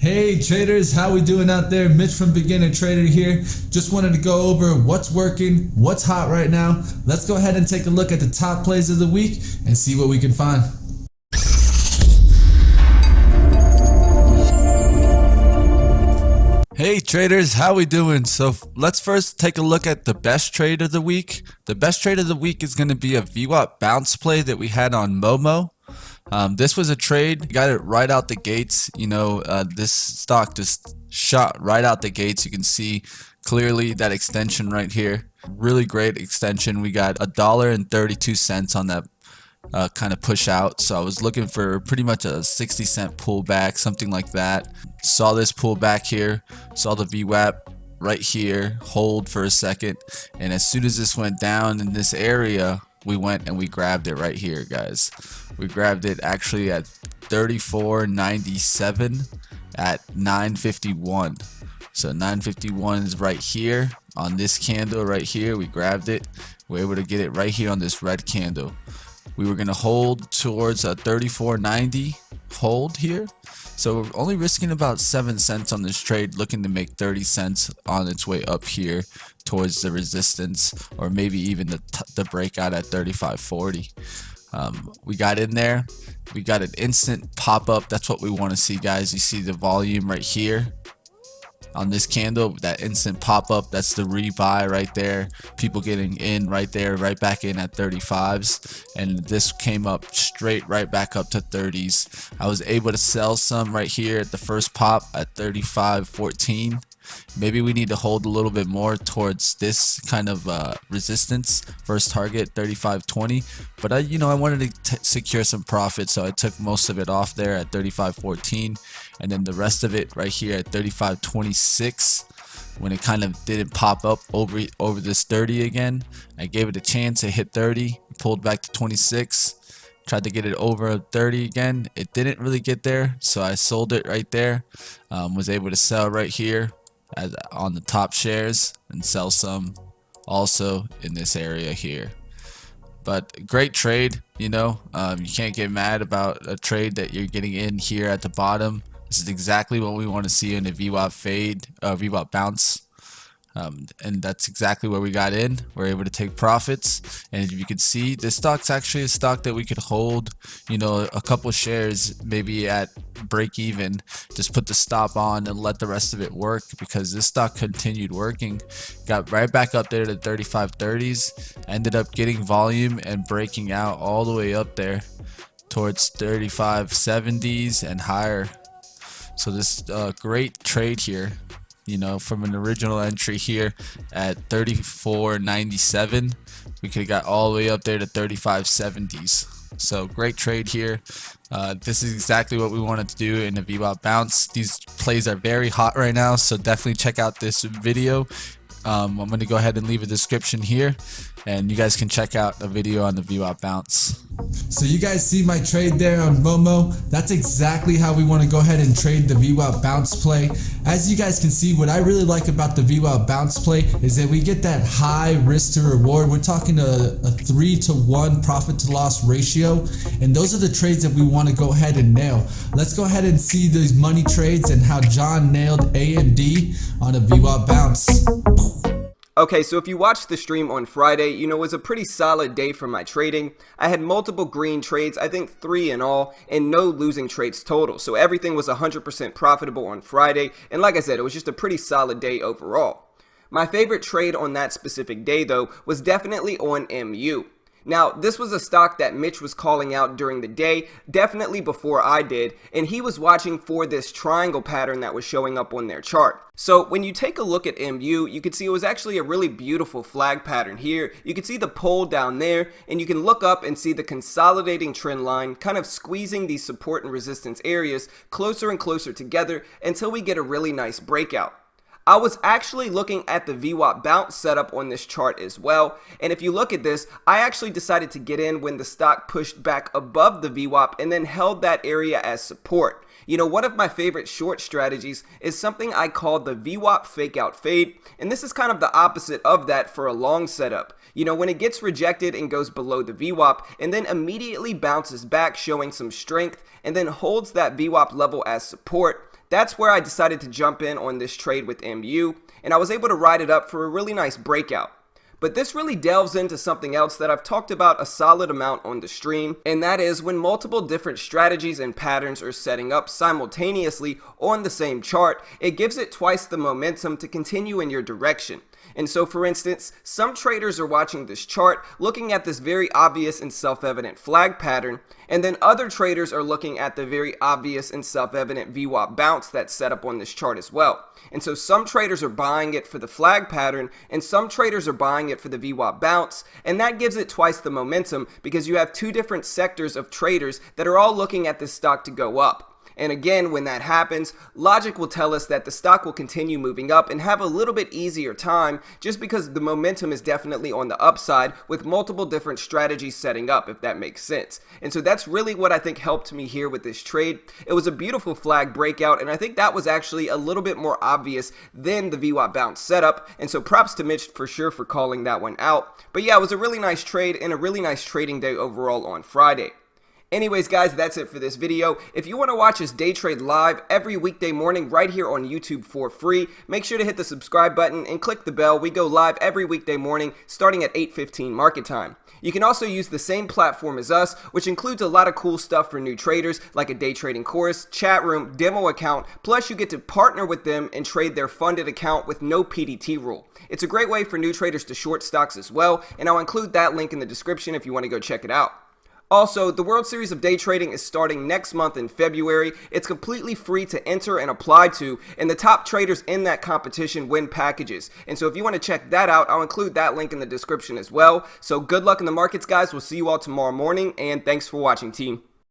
Hey traders, how we doing out there? Mitch from Beginner Trader here. Just wanted to go over what's working, what's hot right now. Let's go ahead and take a look at the top plays of the week and see what we can find. Hey traders, how we doing? So let's first take a look at the best trade of the week. The best trade of the week is going to be a VWAP bounce play that we had on Momo. This was a trade, got it right out the gates. This stock just shot right out the gates. You can see clearly that extension right here. Really great extension. We got $1.32 on that kind of push out. So I was looking for pretty much a 60-cent pullback, something like that. Saw this pullback here, saw the VWAP right here, hold for a second, and as soon as this went down in this area, we went and we grabbed it right here, guys. We grabbed it actually at 34.97 at 9.51. So 9.51 is right here on this candle right here. We grabbed it. We're able to get it right here on this red candle. We were going to hold towards a 34.90 hold here. So we're only risking about 7 cents on this trade, looking to make 30 cents on its way up here towards the resistance, or maybe even the breakout at 35.40. We got in there. We got an instant pop up. That's what we want to see, guys. You see the volume right here on this candle, that instant pop up. That's the rebuy right there. People getting in right there, right back in at 35s, and this came up straight right back up to 30s. I was able to sell some right here at the first pop at 35.14. Maybe we need to hold a little bit more towards this kind of resistance. First target 35.20, but I wanted to secure some profit, so I took most of it off there at 35.14, and then the rest of it right here at 35.26. When it kind of didn't pop up over this 30 again, I gave it a chance to hit 30, pulled back to 26. Tried to get it over 30 again. It didn't really get there, so I sold it right there. Was able to sell right here on the top shares and sell some also in this area here. But great trade. You can't get mad about a trade that you're getting in here at the bottom. This is exactly what we want to see in a VWAP fade, VWAP bounce. And that's exactly where we got in. We're able to take profits, and if you can see, this stock's actually a stock that we could hold, a couple shares maybe at break even, just put the stop on and let the rest of it work, because this stock continued working, got right back up there to 35.30s, ended up getting volume and breaking out all the way up there towards 35.70s and higher. So this great trade here. From an original entry here at 34.97, we could have got all the way up there to 35.70s. So great trade here. This is exactly what we wanted to do in a VWAP bounce. These plays are very hot right now, so definitely check out this video. I'm going to go ahead and leave a description here, and you guys can check out a video on the VWAP bounce. So you guys see my trade there on Momo. That's exactly how we want to go ahead and trade the VWAP bounce play. As you guys can see, what I really like about the VWAP bounce play is that we get that high risk to reward. We're talking a 3-to-1 profit to loss ratio, and those are the trades that we want to go ahead and nail. Let's go ahead and see these money trades and how John nailed AMD on a VWAP bounce. Okay, so if you watched the stream on Friday, it was a pretty solid day for my trading. I had multiple green trades, I think 3 in all, and no losing trades total. So everything was 100% profitable on Friday, and like I said, it was just a pretty solid day overall. My favorite trade on that specific day, though, was definitely on MU. Now, this was a stock that Mitch was calling out during the day, definitely before I did, and he was watching for this triangle pattern that was showing up on their chart. So when you take a look at MU, you can see it was actually a really beautiful flag pattern here. You can see the pole down there, and you can look up and see the consolidating trend line kind of squeezing these support and resistance areas closer and closer together until we get a really nice breakout. I was actually looking at the VWAP bounce setup on this chart as well, and if you look at this, I actually decided to get in when the stock pushed back above the VWAP and then held that area as support. One of my favorite short strategies is something I call the VWAP fake out fade, and this is kind of the opposite of that for a long setup. When it gets rejected and goes below the VWAP and then immediately bounces back showing some strength and then holds that VWAP level as support, that's where I decided to jump in on this trade with MU, and I was able to ride it up for a really nice breakout. But this really delves into something else that I've talked about a solid amount on the stream, and that is when multiple different strategies and patterns are setting up simultaneously on the same chart, it gives it twice the momentum to continue in your direction. And so, for instance, some traders are watching this chart, looking at this very obvious and self-evident flag pattern, and then other traders are looking at the very obvious and self-evident VWAP bounce that's set up on this chart as well. And so some traders are buying it for the flag pattern, and some traders are buying it for the VWAP bounce, and that gives it twice the momentum because you have two different sectors of traders that are all looking at this stock to go up. And again, when that happens, logic will tell us that the stock will continue moving up and have a little bit easier time just because the momentum is definitely on the upside with multiple different strategies setting up, if that makes sense. And so that's really what I think helped me here with this trade. It was a beautiful flag breakout, and I think that was actually a little bit more obvious than the VWAP bounce setup. And so props to Mitch for sure for calling that one out. But yeah, it was a really nice trade and a really nice trading day overall on Friday. Anyways, guys, that's it for this video. If you want to watch us day trade live every weekday morning right here on YouTube for free, make sure to hit the subscribe button and click the bell. We go live every weekday morning starting at 8:15 market time. You can also use the same platform as us, which includes a lot of cool stuff for new traders like a day trading course, chat room, demo account, plus you get to partner with them and trade their funded account with no PDT rule. It's a great way for new traders to short stocks as well, and I'll include that link in the description if you want to go check it out. Also, the World Series of Day Trading is starting next month in February. It's completely free to enter and apply to, and the top traders in that competition win packages. And so if you want to check that out, I'll include that link in the description as well. So good luck in the markets, guys. We'll see you all tomorrow morning, and thanks for watching, team.